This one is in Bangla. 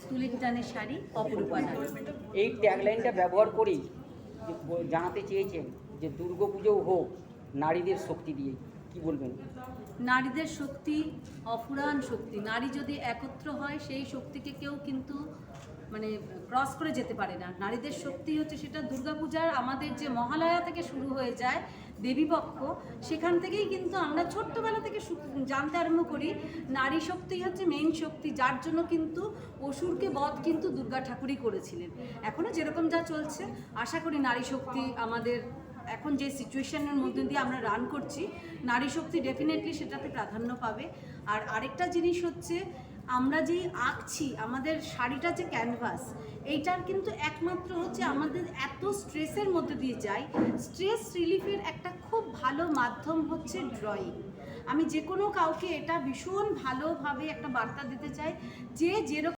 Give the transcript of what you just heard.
তুলির টানের শাড়ি অপরূপা নারী। এই ট্যাগলাইনটা ব্যবহার করেই জানাতে চেয়েছেন যে দুর্গাপুজোও হোক নারীদের শক্তি দিয়ে, কি বলবেন? নারীদের শক্তি অফুরান শক্তি। নারী যদি একত্র হয় সেই শক্তিকে কেউ কিন্তু মানে ক্রস করে যেতে পারে না। নারীদের শক্তি হচ্ছে সেটা দুর্গাপূজার আমাদের যে মহালয়া থেকে শুরু হয়ে যায় দেবীপক্ষ, সেখান থেকেই কিন্তু আমরা ছোট্টবেলা থেকে জানতে আরম্ভ করি নারী শক্তিই হচ্ছে মেইন শক্তি, যার জন্য কিন্তু অসুরকে বধ কিন্তু দুর্গা ঠাকুরই করেছিলেন। এখনও যেরকম যা চলছে আশা করি নারী শক্তি আমাদের এখন যে সিচুয়েশনের মধ্যে দিয়ে আমরা রান করছি, নারী শক্তি ডেফিনেটলি সেটাতে প্রাধান্য পাবে। আর আরেকটা জিনিস হচ্ছে আমরা যেই আঁকছি, আমাদের শাড়িটা যে ক্যানভাস, এইটার কিন্তু একমাত্র হচ্ছে আমাদের এত স্ট্রেসের মধ্যে দিয়ে যাই, স্ট্রেস রিলিফের একটা খুব ভালো মাধ্যম হচ্ছে ড্রয়িং। আমি যে কোনো কাউকে এটা ভীষণ ভালোভাবে একটা বার্তা দিতে চাই যে যেরকম